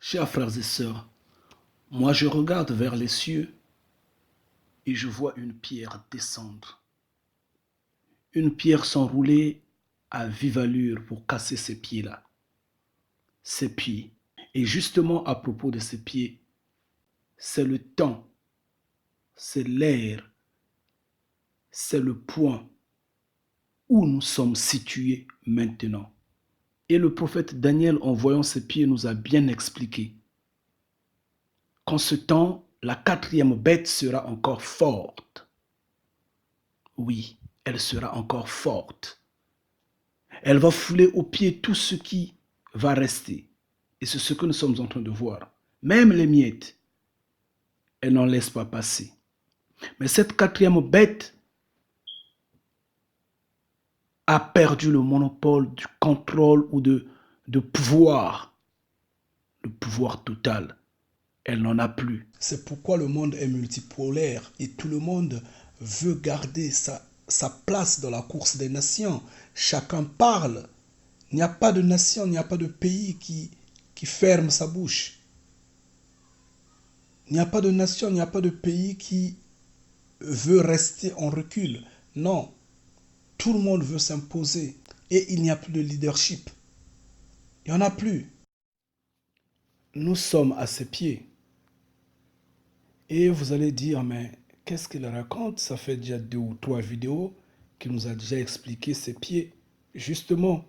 Chers frères et sœurs, moi je regarde vers les cieux et je vois une pierre descendre. Une pierre s'enrouler à vive allure pour casser ces pieds-là. Ces pieds. Et justement à propos de ces pieds, c'est le temps, c'est l'air, c'est le point où nous sommes situés maintenant. Et le prophète Daniel, en voyant ces pieds, nous a bien expliqué qu'en ce temps, la quatrième bête sera encore forte. Oui, elle sera encore forte. Elle va fouler aux pieds tout ce qui va rester. Et c'est ce que nous sommes en train de voir. Même les miettes, elle n'en laisse pas passer. Mais cette quatrième bête a perdu le monopole du contrôle ou de pouvoir, le pouvoir total. Elle n'en a plus. C'est pourquoi le monde est multipolaire et tout le monde veut garder sa place dans la course des nations. Chacun parle. Il n'y a pas de nation, il n'y a pas de pays qui ferme sa bouche. Il n'y a pas de nation, il n'y a pas de pays qui veut rester en recul. Non, tout le monde veut s'imposer et il n'y a plus de leadership. Il n'y en a plus. Nous sommes à ses pieds. Et vous allez dire, mais qu'est-ce qu'il raconte? Ça fait déjà 2 ou 3 vidéos qu'il nous a déjà expliqué ses pieds. Justement,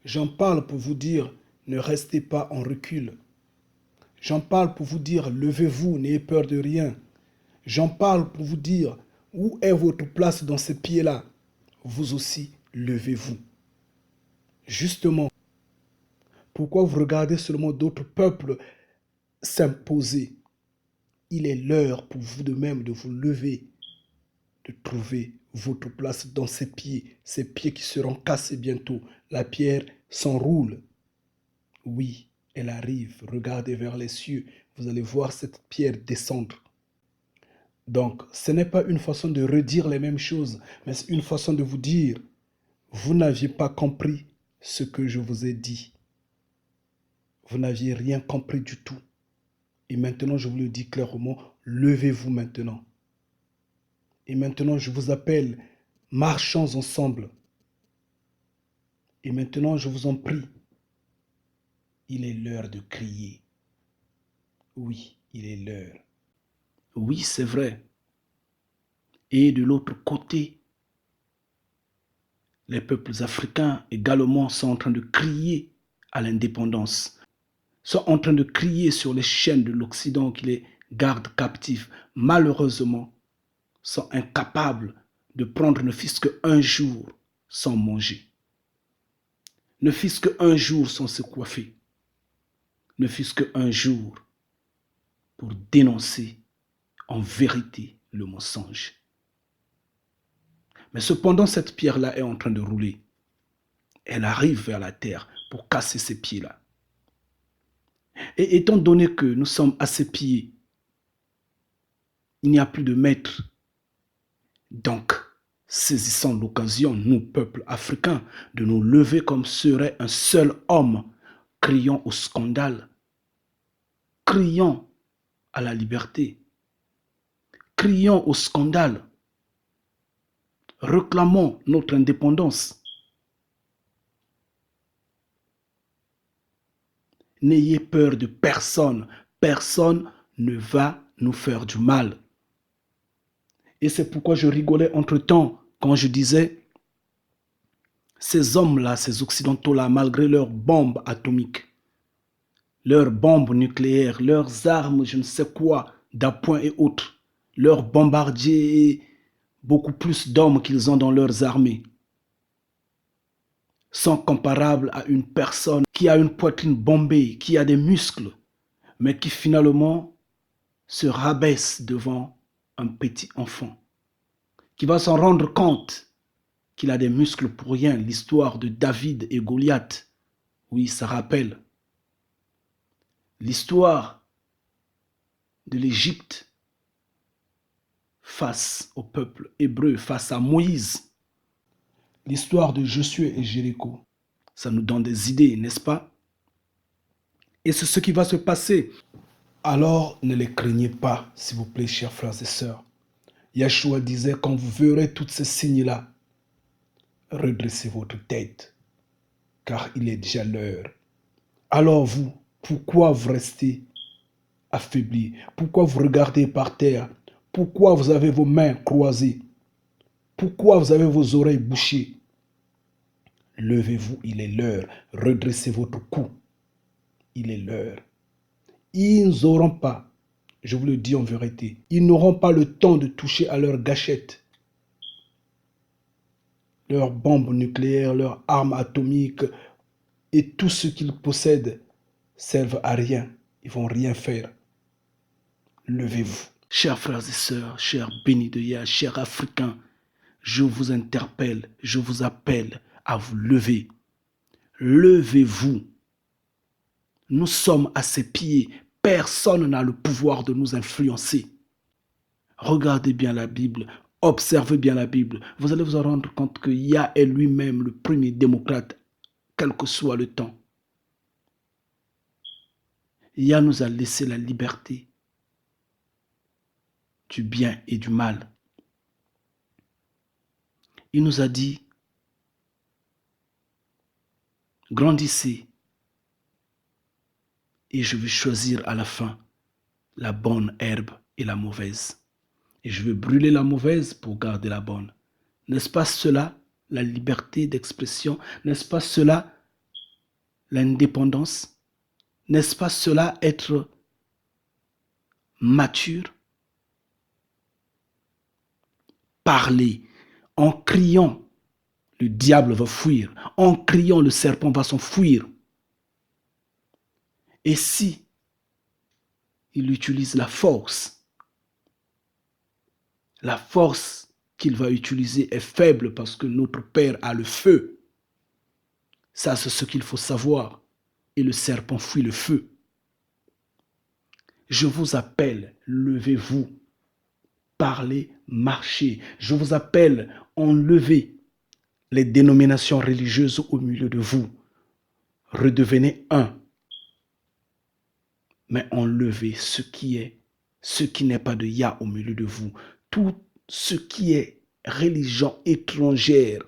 j'en parle pour vous dire, ne restez pas en recul. J'en parle pour vous dire, levez-vous, n'ayez peur de rien. J'en parle pour vous dire, où est votre place dans ces pieds-là? Vous aussi, levez-vous. Justement, pourquoi vous regardez seulement d'autres peuples s'imposer? Il est l'heure pour vous de même de vous lever, de trouver votre place dans ces pieds qui seront cassés bientôt. La pierre s'enroule. Oui, elle arrive. Regardez vers les cieux. Vous allez voir cette pierre descendre. Donc, ce n'est pas une façon de redire les mêmes choses, mais c'est une façon de vous dire, vous n'aviez pas compris ce que je vous ai dit. Vous n'aviez rien compris du tout. Et maintenant, je vous le dis clairement, levez-vous maintenant. Et maintenant, je vous appelle, marchons ensemble. Et maintenant, je vous en prie, il est l'heure de crier. Oui, il est l'heure. Oui, c'est vrai. Et de l'autre côté, les peuples africains également sont en train de crier à l'indépendance, sont en train de crier sur les chaînes de l'Occident qui les gardent captifs. Malheureusement, sont incapables de prendre ne fût-ce qu'un jour sans manger, ne fût-ce qu'un jour sans se coiffer, ne fût-ce qu'un jour pour dénoncer en vérité le mensonge. Mais cependant, cette pierre-là est en train de rouler. Elle arrive vers la terre pour casser ces pieds-là. Et étant donné que nous sommes à ses pieds, il n'y a plus de maître. Donc, saisissons l'occasion, nous, peuple africain, de nous lever comme serait un seul homme, criant au scandale, criant à la liberté, criant au scandale, réclamons notre indépendance. N'ayez peur de personne, personne ne va nous faire du mal. Et c'est pourquoi je rigolais entre-temps quand je disais, ces hommes-là, ces Occidentaux-là, malgré leurs bombes atomiques, leurs bombes nucléaires, leurs armes, je ne sais quoi, d'appoint et autres, leurs bombardiers et beaucoup plus d'hommes qu'ils ont dans leurs armées, sont comparables à une personne qui a une poitrine bombée, qui a des muscles, mais qui finalement se rabaisse devant un petit enfant, qui va s'en rendre compte qu'il a des muscles pour rien. L'histoire de David et Goliath, oui, ça rappelle. L'histoire de l'Égypte face au peuple hébreu, face à Moïse. L'histoire de Josué et Jéricho. Ça nous donne des idées, n'est-ce pas? Et c'est ce qui va se passer. Alors ne les craignez pas, s'il vous plaît, chers frères et sœurs. Yeshua disait, quand vous verrez tous ces signes-là, redressez votre tête, car il est déjà l'heure. Alors vous, pourquoi vous restez affaiblis? Pourquoi vous regardez par terre? Pourquoi vous avez vos mains croisées? Pourquoi vous avez vos oreilles bouchées? Levez-vous, il est l'heure. Redressez votre cou. Il est l'heure. Ils n'auront pas, je vous le dis en vérité, ils n'auront pas le temps de toucher à leur gâchette. Leurs bombes nucléaires, leurs armes atomiques et tout ce qu'ils possèdent servent à rien. Ils ne vont rien faire. Levez-vous. Chers frères et sœurs, chers bénis de Yah, chers Africains, je vous interpelle, je vous appelle à vous lever. Levez-vous. Nous sommes à ses pieds. Personne n'a le pouvoir de nous influencer. Regardez bien la Bible, observez bien la Bible. Vous allez vous en rendre compte que Yah est lui-même le premier démocrate, quel que soit le temps. Yah nous a laissé la liberté du bien et du mal. Il nous a dit, grandissez et je vais choisir à la fin la bonne herbe et la mauvaise. Et je vais brûler la mauvaise pour garder la bonne. N'est-ce pas cela, la liberté d'expression? N'est-ce pas cela, l'indépendance? N'est-ce pas cela, être mature? Parler en criant, le diable va fuir. En criant, le serpent va s'enfuir. Et si il utilise la force qu'il va utiliser est faible parce que notre Père a le feu. Ça, c'est ce qu'il faut savoir. Et le serpent fuit le feu. Je vous appelle, levez-vous, parlez, marchez. Je vous appelle, enlevez les dénominations religieuses au milieu de vous. Redevenez un. Mais enlevez ce qui n'est pas de Yah au milieu de vous. Tout ce qui est religion étrangère,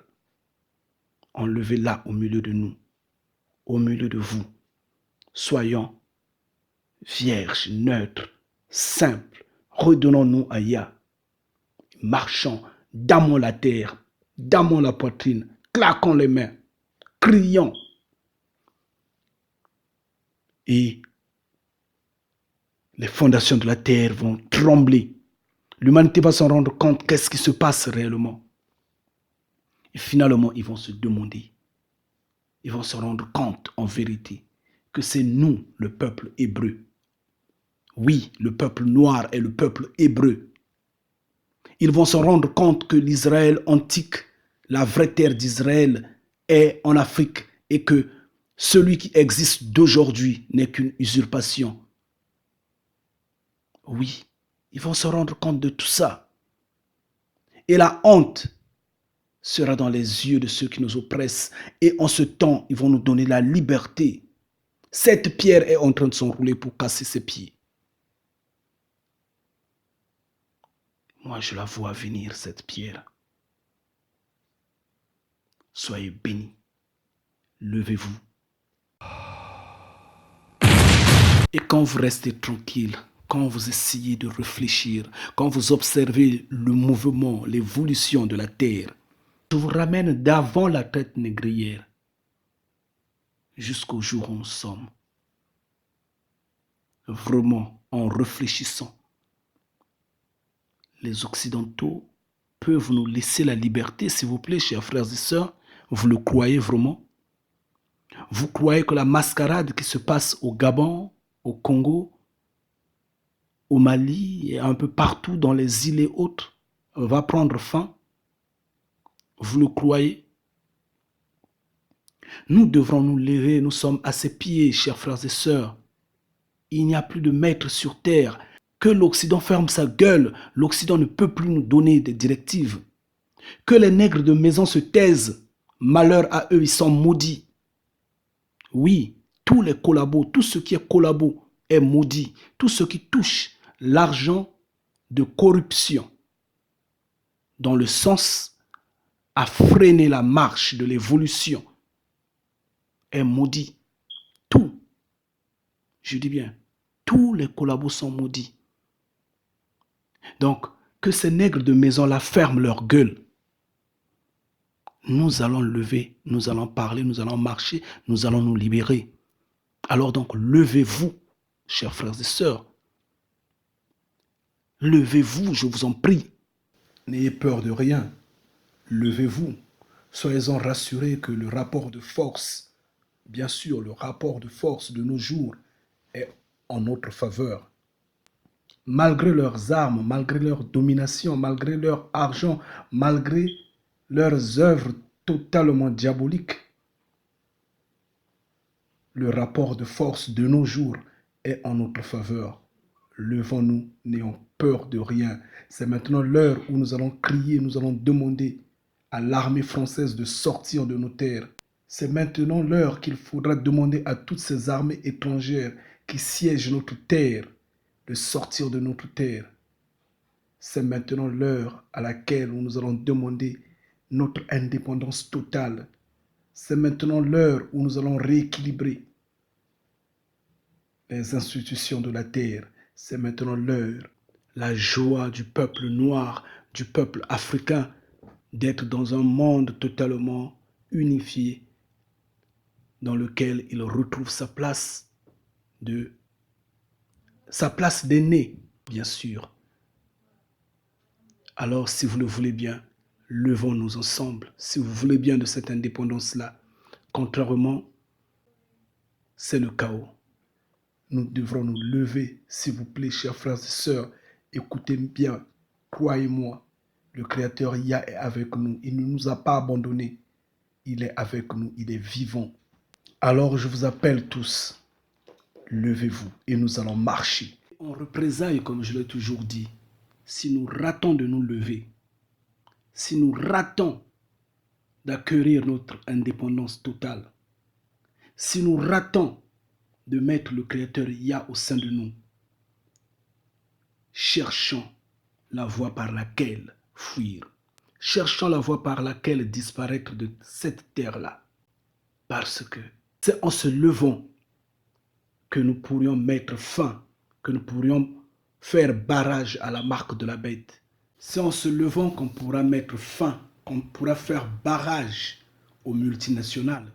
enlevez-la au milieu de nous, au milieu de vous. Soyons vierges, neutres, simples. Redonnons-nous à Yah. Marchons, damons la terre, damons la poitrine, claquons les mains, crions. Et les fondations de la terre vont trembler. L'humanité va s'en rendre compte qu'est-ce qui se passe réellement. Et finalement, ils vont se demander, ils vont se rendre compte en vérité que c'est nous, le peuple hébreu. Oui, le peuple noir est le peuple hébreu. Ils vont se rendre compte que l'Israël antique, la vraie terre d'Israël, est en Afrique et que celui qui existe d'aujourd'hui n'est qu'une usurpation. Oui, ils vont se rendre compte de tout ça. Et la honte sera dans les yeux de ceux qui nous oppressent. Et en ce temps, ils vont nous donner la liberté. Cette pierre est en train de s'enrouler pour casser ses pieds. Moi, je la vois venir, cette pierre. Soyez bénis. Levez-vous. Et quand vous restez tranquille, quand vous essayez de réfléchir, quand vous observez le mouvement, l'évolution de la terre, je vous ramène d'avant la traite négrière jusqu'au jour où nous sommes. Vraiment, en réfléchissant, les Occidentaux peuvent nous laisser la liberté, s'il vous plaît, chers frères et sœurs. Vous le croyez vraiment? Vous croyez que la mascarade qui se passe au Gabon, au Congo, au Mali et un peu partout dans les îles et autres va prendre fin? Vous le croyez? Nous devrons nous lever, nous sommes à ses pieds, chers frères et sœurs. Il n'y a plus de maître sur terre. Que l'Occident ferme sa gueule, l'Occident ne peut plus nous donner des directives. Que les nègres de maison se taisent, malheur à eux, ils sont maudits. Oui, tous les collabos, tout ce qui est collabo est maudit. Tout ce qui touche l'argent de corruption dans le sens à freiner la marche de l'évolution est maudit. Tout, je dis bien, tous les collabos sont maudits. Donc, que ces nègres de maison-là ferment leur gueule. Nous allons lever, nous allons parler, nous allons marcher, nous allons nous libérer. Alors donc, levez-vous, chers frères et sœurs. Levez-vous, je vous en prie. N'ayez peur de rien. Levez-vous. Soyez-en rassurés que le rapport de force, bien sûr, le rapport de force de nos jours est en notre faveur. Malgré leurs armes, malgré leur domination, malgré leur argent, malgré leurs œuvres totalement diaboliques, le rapport de force de nos jours est en notre faveur. Levons-nous, n'ayons peur de rien. C'est maintenant l'heure où nous allons crier, nous allons demander à l'armée française de sortir de nos terres. C'est maintenant l'heure qu'il faudra demander à toutes ces armées étrangères qui siègent notre terre de sortir de notre terre. C'est maintenant l'heure à laquelle nous allons demander notre indépendance totale. C'est maintenant l'heure où nous allons rééquilibrer les institutions de la terre. C'est maintenant l'heure, la joie du peuple noir, du peuple africain, d'être dans un monde totalement unifié, dans lequel il retrouve sa place d'aîné, bien sûr. Alors, si vous le voulez bien, levons-nous ensemble. Si vous voulez bien de cette indépendance-là, contrairement, c'est le chaos. Nous devrons nous lever, s'il vous plaît, chers frères et sœurs. Écoutez bien, croyez-moi, le Créateur Yah est avec nous. Il ne nous a pas abandonnés. Il est avec nous, il est vivant. Alors je vous appelle tous, levez-vous et nous allons marcher. En représailles, comme je l'ai toujours dit, si nous ratons de nous lever, si nous ratons d'acquérir notre indépendance totale, si nous ratons de mettre le Créateur Yah au sein de nous, cherchons la voie par laquelle fuir. Cherchons la voie par laquelle disparaître de cette terre-là. Parce que c'est en se levant que nous pourrions mettre fin, que nous pourrions faire barrage à la marque de la bête. C'est en se levant qu'on pourra mettre fin, qu'on pourra faire barrage aux multinationales.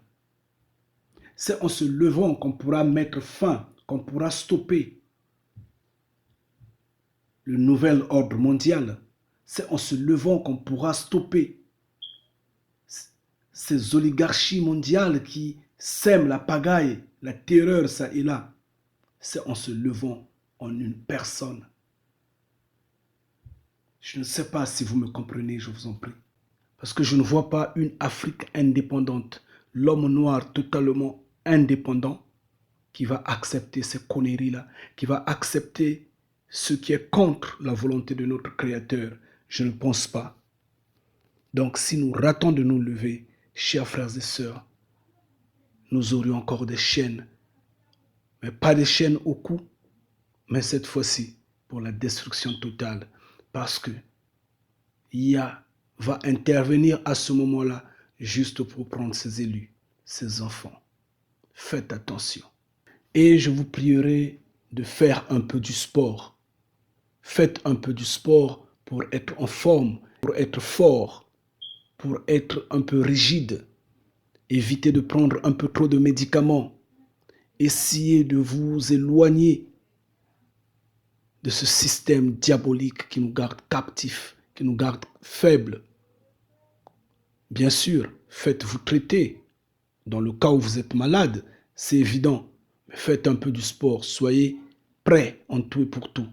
C'est en se levant qu'on pourra mettre fin, qu'on pourra stopper le nouvel ordre mondial. C'est en se levant qu'on pourra stopper ces oligarchies mondiales qui sèment la pagaille, la terreur, ça et là. C'est en se levant en une personne. Je ne sais pas si vous me comprenez, je vous en prie. Parce que je ne vois pas une Afrique indépendante, l'homme noir totalement indépendant, qui va accepter ces conneries-là, qui va accepter ce qui est contre la volonté de notre Créateur. Je ne pense pas. Donc si nous ratons de nous lever, chers frères et sœurs, nous aurions encore des chaînes, mais pas des chaînes au cou, mais cette fois-ci pour la destruction totale. Parce que Yah va intervenir à ce moment-là juste pour prendre ses élus, ses enfants. Faites attention. Et je vous prierai de faire un peu du sport. Faites un peu du sport pour être en forme, pour être fort, pour être un peu rigide. Évitez de prendre un peu trop de médicaments. Essayez de vous éloigner de ce système diabolique qui nous garde captifs, qui nous garde faibles. Bien sûr, faites-vous traiter. Dans le cas où vous êtes malade, c'est évident. Mais faites un peu du sport. Soyez prêts en tout et pour tout.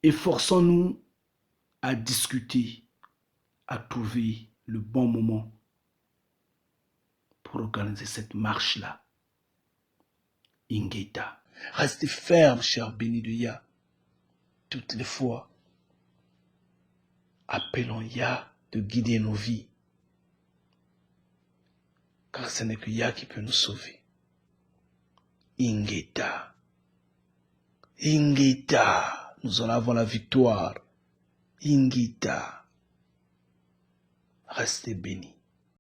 Efforçons-nous à discuter, à trouver le bon moment pour organiser cette marche-là. Ingeta. Restez ferme, cher béni de Yah. Toutes les fois, appelons Yah de guider nos vies. Car ce n'est que Yah qui peut nous sauver. Ingeta. Ingeta. Nous en avons la victoire. Ingeta. Restez bénis.